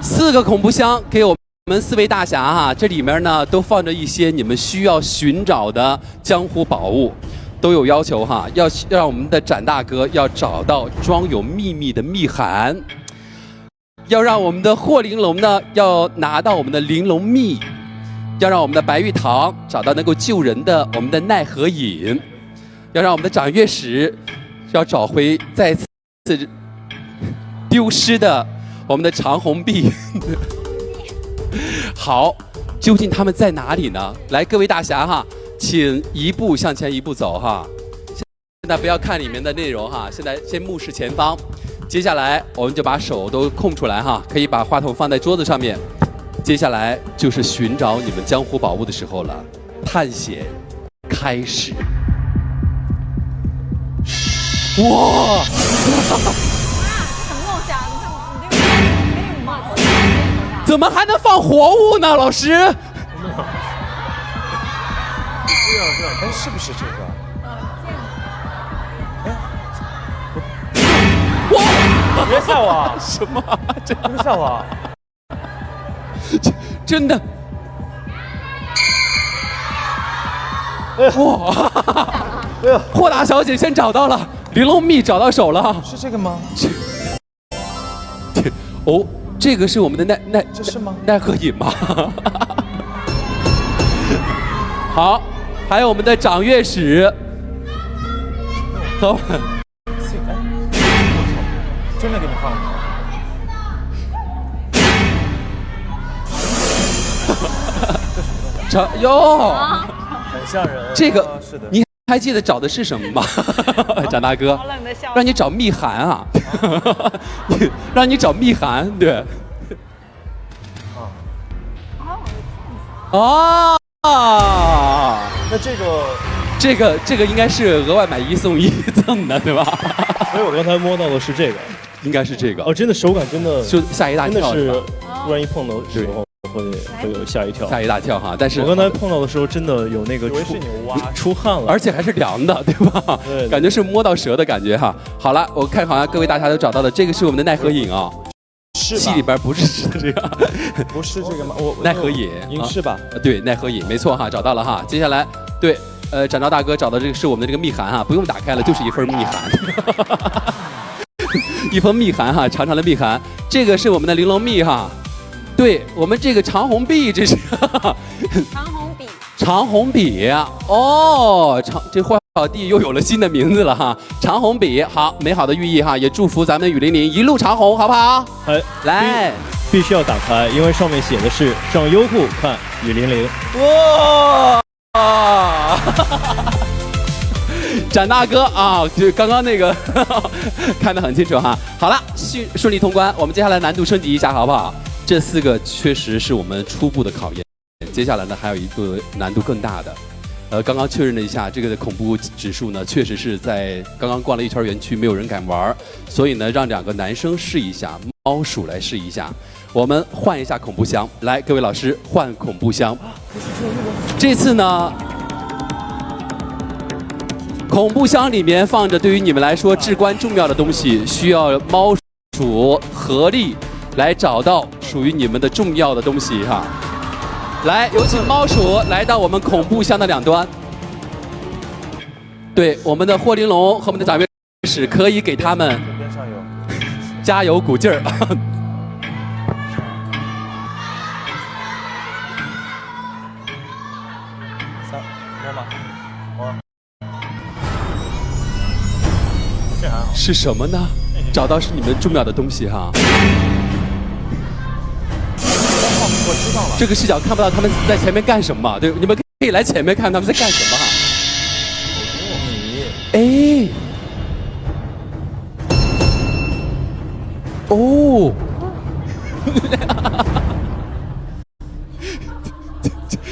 ，4个恐怖箱给我们4位大侠哈，这里面呢都放着一些你们需要寻找的江湖宝物，都有要求哈，要让我们的展大哥要找到装有秘密的密函，要让我们的霍玲珑呢要拿到我们的玲珑蜜，要让我们的白玉堂找到能够救人的我们的奈何饮，要让我们的掌月石要找回再次丢失的我们的长虹臂。好，究竟他们在哪里呢？来，各位大侠哈，请一步向前一步走哈。现在不要看里面的内容哈，现在先目视前方。接下来我们就把手都空出来哈，可以把话筒放在桌子上面。接下来就是寻找你们江湖宝物的时候了，探险开始。哇！怎么还能放活物呢，老师？哎，是不是这个？哇！别吓我啊！什么？这别吓我啊！真的？哇！霍大小姐先找到了，玲珑蜜找到手了。是这个吗？哦，这个是我们的这是吗？奈何饮吗？好，还有我们的掌乐使。和真的给你放了。哟，很吓人。这个是的。你还记得找的是什么吗？展大哥，让你找密函啊，让你找密函，对。哦，那这个应该是额外买1送1赠的，对吧？所以我刚才摸到的是这个，应该是这个。哦，真的手感真的就吓一大跳，真的是突然一碰到的时候会有吓一跳，吓一大跳哈。但是我刚才碰到的时候真的有那个出汗了，而且还是凉的，对吧？对，感觉是摸到蛇的感觉哈。好了，我看好像各位大家都找到了，这个是我们的奈何饮啊。戏里边不是这个，不是这个吗？奈何饮，是吧？对，奈何饮，没错哈，找到了哈。接下来，对，展昭大哥找到这个是我们的这个密函哈，不用打开了，就是一份密函，一封密函哈，长长的密函。这个是我们的玲珑蜜哈，对我们这个长虹笔，这是长虹笔，长虹笔哦，这霍小弟又有了新的名字了哈，长虹笔，好，美好的寓意哈，也祝福咱们的雨霖铃一路长虹，好不好？来，必须要打开，因为上面写的是上优酷看雨霖铃。哇！展大哥啊，就刚刚那个看得很清楚哈。好了，顺利通关，我们接下来难度升级一下，好不好？这4个确实是我们初步的考验，接下来呢还有一个难度更大的。刚刚确认了一下，这个的恐怖指数呢，确实是在刚刚逛了一圈园区，没有人敢玩，所以呢，让2个男生试一下，猫鼠来试一下。我们换一下恐怖箱，来，各位老师换恐怖箱。这次呢，恐怖箱里面放着对于你们来说至关重要的东西，需要猫鼠合力来找到属于你们的重要的东西哈。来，有请猫鼠来到我们恐怖箱的2端。对，我们的霍玲珑和我们的掌乐使可以给他们加油鼓劲儿。是什么呢？找到是你们重要的东西哈。我知道了。这个视角看不到他们在前面干什么，对，你们可以来前面看他们在干什么哈。哎，哦，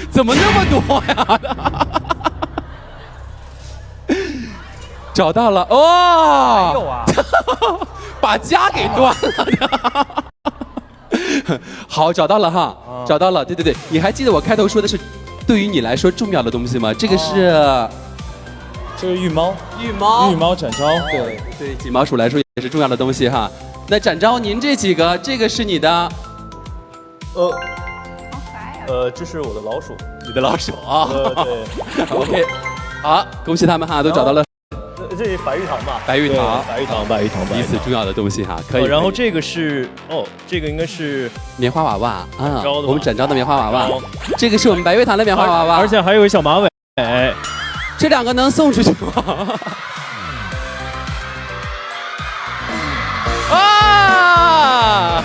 怎么那么多呀？找到了哦！还有啊，把家给断了。好，找到了哈，找到了。对对对，你还记得我开头说的是对于你来说重要的东西吗？这个是，这是御猫，御猫展昭，对对，锦毛鼠来说也是重要的东西哈。那展昭，您这几个，这个是你的，这是我的老鼠，你的老鼠啊。对，OK， 好，恭喜他们哈，都找到了。这是白玉堂吧？白玉堂，白玉堂，彼此重要的东西哈，可以。然后这个是这个应该是棉花娃娃啊，我们展昭的棉花娃娃，这个是我们白玉堂的棉花娃娃，而且还有一小马尾。这2个能送出去吗？啊，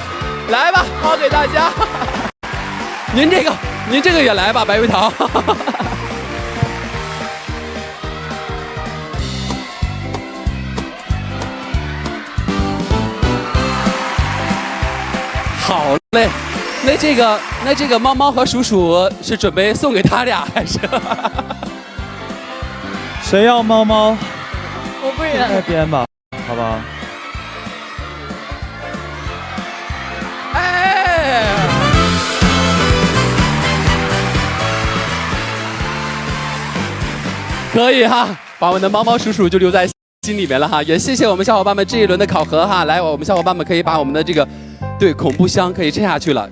来吧，抛给大家。您这个您这个也来吧，白玉桃。好嘞，那这个猫猫和鼠鼠是准备送给他俩还是？谁要猫猫？我不那忍。边吧，好不好？哎，可以哈，把我们的猫猫鼠鼠就留在心里面了哈。也谢谢我们小伙伴们这一轮的考核哈。来，我们小伙伴们可以把我们的这个对恐怖箱可以拆下去了。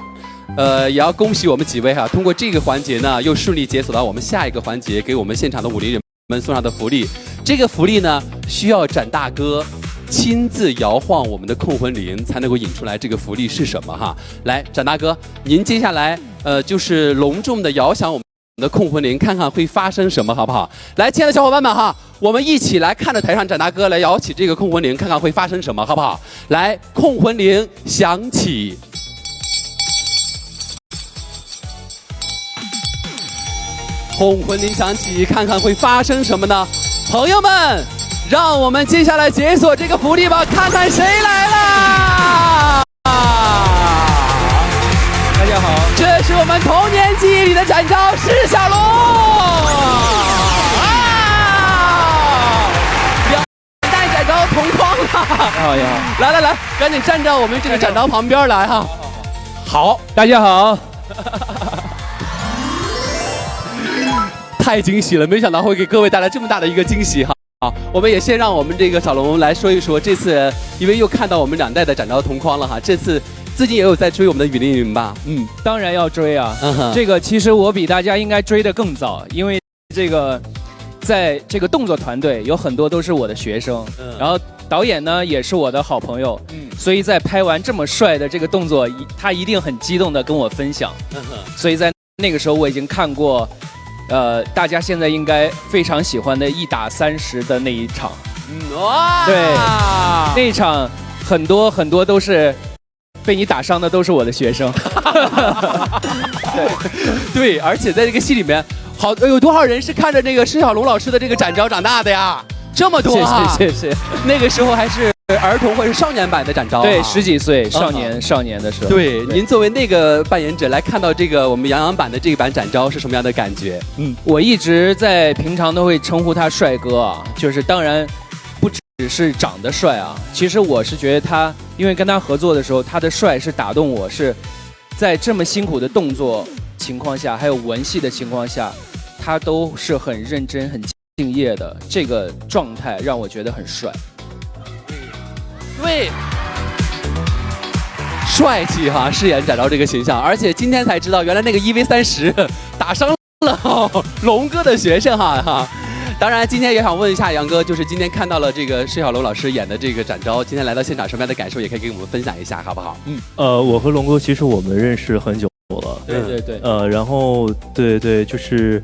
也要恭喜我们几位哈，通过这个环节呢，又顺利解锁到我们下一个环节，给我们现场的武林人们送上的福利。这个福利呢，需要展大哥亲自摇晃我们的控魂铃，才能够引出来这个福利是什么哈。来，展大哥，您接下来就是隆重的摇响我们的控魂铃，看看会发生什么，好不好？来，亲爱的小伙伴们哈，我们一起来看着台上展大哥来摇起这个控魂铃，看看会发生什么，好不好？来，控魂铃响起。控魂铃响起，看看会发生什么呢？朋友们，让我们接下来解锁这个福利吧，看看谁来了！大家好，这是我们童年记忆里的展昭释小龙啊！两代展昭同框了！好呀，来来来，赶紧站到我们这个展昭旁边来哈！好，大家好，太惊喜了，没想到会给各位带来这么大的一个惊喜哈！好，我们也先让我们这个小龙来说一说，这次因为又看到我们两代的展昭同框了哈，这次最近也有在追我们的雨林林吧？嗯，当然要追啊。这个其实我比大家应该追得更早，因为这个在这个动作团队有很多都是我的学生，然后导演呢也是我的好朋友，所以在拍完这么帅的这个动作，他一定很激动的跟我分享。所以在那个时候我已经看过。大家现在应该非常喜欢的1打30的那一场，哇，对，那一场很多都是被你打伤的，都是我的学生。对，而且在这个戏里面，有多少人是看着那个施小龙老师的这个展昭长大的呀？这么多啊！谢谢。那个时候还是儿童或者少年版的展昭，对，10几岁少年的时候。对，您作为那个扮演者来看到这个我们杨洋版的这一版展昭是什么样的感觉？我一直在平常都会称呼他帅哥啊，就是当然不只是长得帅啊，其实我是觉得他，因为跟他合作的时候，他的帅是打动我，是在这么辛苦的动作情况下，还有文戏的情况下，他都是很认真、很敬业的，这个状态让我觉得很帅。对，帅气哈，饰演展昭这个形象，而且今天才知道，原来那个1v30打伤了龙哥的学生哈。当然，今天也想问一下杨哥，就是今天看到了这个施小龙老师演的这个展昭，今天来到现场什么样的感受，也可以给我们分享一下，好不好？我和龙哥其实我们认识很久了，对，然后对，就是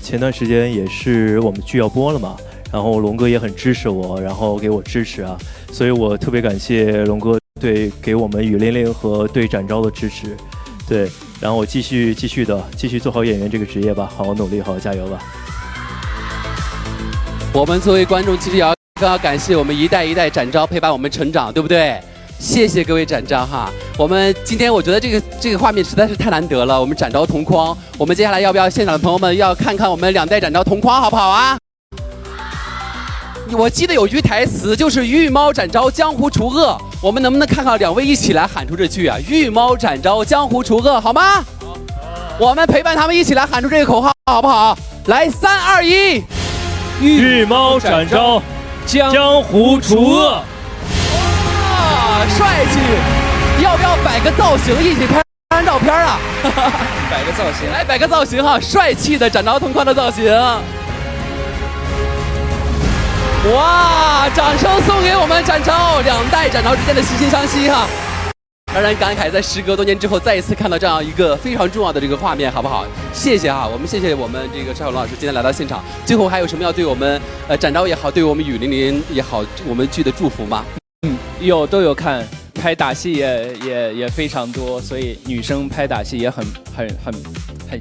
前段时间也是我们剧要播了嘛。然后龙哥也很支持我，然后给我支持啊，所以我特别感谢龙哥对给我们雨霖铃和对展昭的支持，对，然后我继续做好演员这个职业吧，好好努力，好好加油吧。我们作为观众，其实也要更要感谢我们一代一代展昭陪伴我们成长，对不对？谢谢各位展昭哈。我们今天我觉得这个画面实在是太难得了，我们展昭同框，我们接下来要不要现场的朋友们要看看我们2代展昭同框好不好啊？我记得有句台词就是御猫展昭江湖除恶，我们能不能看看2位一起来喊出这句啊？御猫展昭江湖除恶，好吗？我们陪伴他们一起来喊出这个口号，好不好？来，3、2、1，御猫展昭江湖除恶。哇，帅气！要不要摆个造型一起拍张照片啊？摆个造型，来摆个造型哈，帅气的展昭同框的造型。哇！掌声送给我们展昭，2代展昭之间的惺惺相惜哈。让人感慨，在时隔多年之后，再一次看到这样一个非常重要的这个画面，好不好？谢谢哈，我们谢谢我们这个施小龙老师今天来到现场。最后还有什么要对我们展昭也好，对我们雨霖铃也好，我们剧的祝福吗？都有看。拍打戏也非常多，所以女生拍打戏也很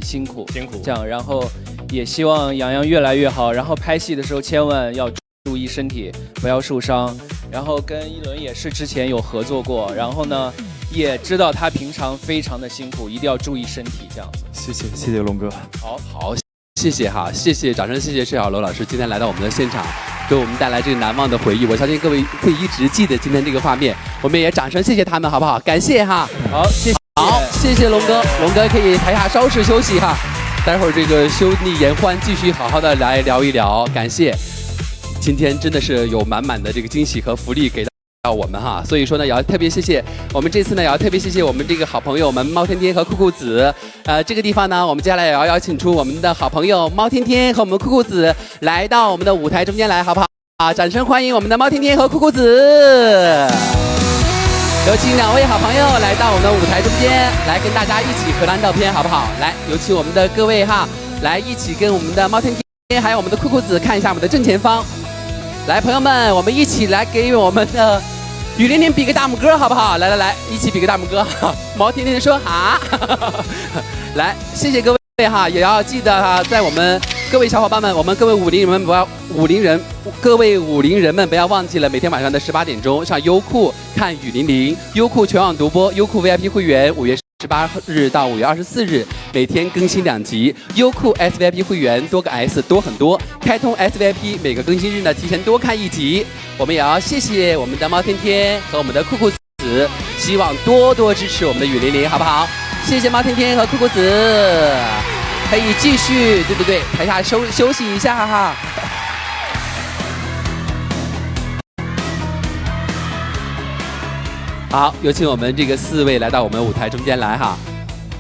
辛苦，这样，然后也希望洋洋越来越好，然后拍戏的时候千万要注意身体，不要受伤。然后跟一轮也是之前有合作过，然后呢也知道他平常非常的辛苦，一定要注意身体，这样子。谢谢龙哥。好，谢谢哈，谢谢，掌声谢谢释小楼老师今天来到我们的现场，给我们带来这个难忘的回忆。我相信各位会一直记得今天这个画面，我们也掌声谢谢他们，好不好？感谢哈。好，谢谢。好，谢谢龙哥，龙哥可以台下稍事休息哈，待会儿这个休逆言欢，继续好好的来聊一聊。感谢，今天真的是有满满的这个惊喜和福利给到我们哈，所以说呢，也要特别谢谢我们这次呢，也要特别谢谢我们这个好朋友们猫天天和酷酷子。这个地方呢，我们接下来也要邀请出我们的好朋友猫天天和我们酷酷子来到我们的舞台中间来，好不好？掌声欢迎我们的猫天天和酷酷子。有请2位好朋友来到我们的舞台中间，来跟大家一起合张照片，好不好？来，有请我们的各位哈，来一起跟我们的猫天天还有我们的酷酷子看一下我们的正前方。来，朋友们，我们一起来给我们的雨霖霖比个大拇哥，好不好？来，一起比个大拇哥。毛天天说哈，来，谢谢各位哈，也要记得哈，在我们各位小伙伴们，我们各位武林人们各位武林人们不要忘记了，每天晚上的18点钟上优酷看雨霖霖，优酷全网独播，优酷 VIP 会员5月18日到5月24日每天更新2集，优酷 SVIP 会员多个 S 多很多，开通 SVIP 每个更新日呢提前多看1集。我们也要谢谢我们的猫天天和我们的酷酷子，希望多多支持我们的雨霖霖，好不好？谢谢猫天天和酷酷子，可以继续，对，台下休息一下哈。好，有请我们这个4位来到我们舞台中间来哈。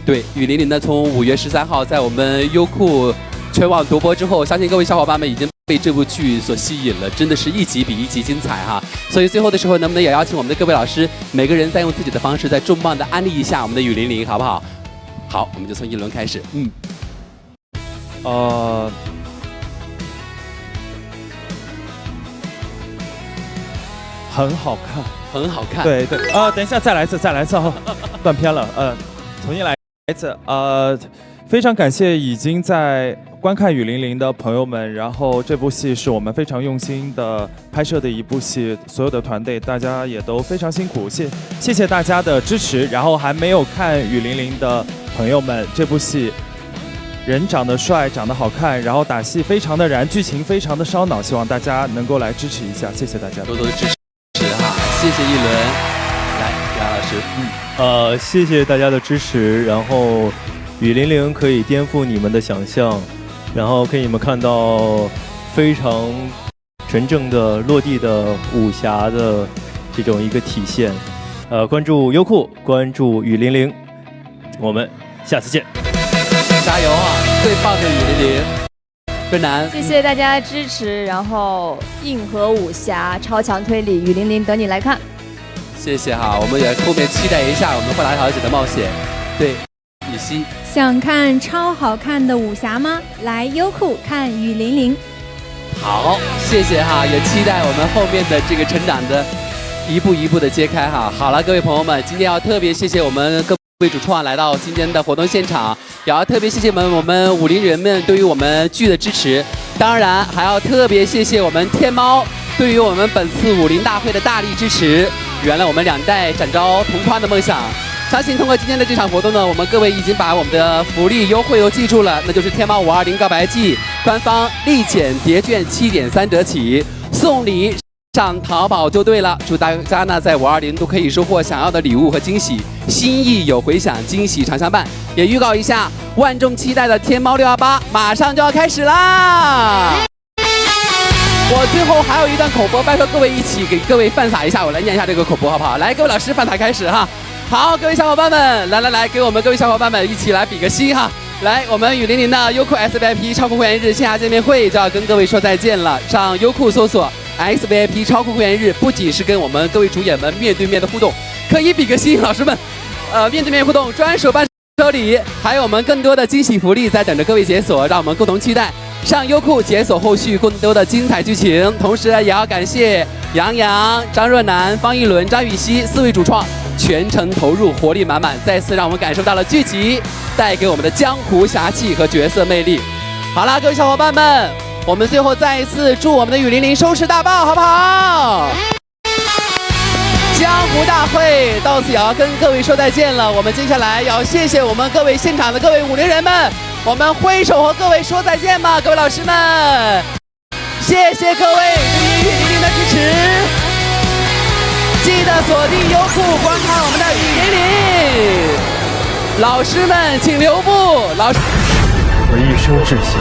对，雨霖霖呢，从5月13号在我们优酷全网独播之后，相信各位小伙伴们已经被这部剧所吸引了，真的是一集比一集精彩哈。所以最后的时候，能不能也邀请我们的各位老师，每个人再用自己的方式，再重磅的安利一下我们的雨霖霖，好不好？好，我们就从一轮开始。很好看。很好看，对，等一下，再来一次，断片了，重新来一次，非常感谢已经在观看雨霖霖的朋友们，然后这部戏是我们非常用心的拍摄的一部戏，所有的团队大家也都非常辛苦，谢谢大家的支持，然后还没有看雨霖霖的朋友们，这部戏人长得帅，长得好看，然后打戏非常的燃，剧情非常的烧脑，希望大家能够来支持一下，谢谢大家，多多支持哈，谢谢一轮。来，杨老师，谢谢大家的支持，然后雨霖霖可以颠覆你们的想象，然后可以你们看到非常真正的落地的武侠的这种一个体现。关注优酷，关注雨霖霖，我们下次见，加油啊！最棒的雨霖霖。润南，谢谢大家支持，然后硬核武侠、超强推理，雨霖霖等你来看。谢谢哈，我们也后面期待一下我们霍达小姐的冒险。对，雨熙，想看超好看的武侠吗？来优酷看雨霖霖。好，谢谢哈，也期待我们后面的这个成长的一步一步的揭开哈。好了，各位朋友们，今天要特别谢谢我们各位主创来到今天的活动现场，也要特别谢谢我们武林人们对于我们剧的支持，当然还要特别谢谢我们天猫对于我们本次武林大会的大力支持，圆了我们2代展昭同框的梦想。相信通过今天的这场活动呢，我们各位已经把我们的福利优惠都记住了，那就是天猫520告白季官方立减叠券7.3折起，送礼上淘宝就对了。祝大家呢在520都可以收获想要的礼物和惊喜，心意有回响，惊喜常相伴。也预告一下，万众期待的天猫618马上就要开始啦！我最后还有一段口播，拜托各位一起给各位犯撒一下，我来念一下这个口播好不好？来，各位老师犯撒开始哈。好，各位小伙伴们，来，给我们各位小伙伴们一起来比个心哈。来，我们雨霖霖的优酷 SVIP 超酷会员日线下见面会就要跟各位说再见了。上优酷搜索 SVIP 超酷会员日，不仅是跟我们各位主演们面对面的互动，可以比个心，老师们，面对面互动，专属伴手礼，还有我们更多的惊喜福利在等着各位解锁，让我们共同期待。上优酷解锁后续更多的精彩剧情。同时也要感谢杨洋、张若楠、方逸伦、张雨绮4位主创全程投入，活力满满，再次让我们感受到了剧集带给我们的江湖侠气和角色魅力。好啦，各位小伙伴们，我们最后再一次祝我们的雨霖铃收视大爆，好不好？江湖大会到此也要跟各位说再见了。我们接下来要谢谢我们各位现场的各位武林人们，我们挥手和各位说再见吧，各位老师们，谢谢各位对于雨霖铃的支持，记得锁定优酷观看我们的雨霖铃。老师们请留步，老师。我一生志向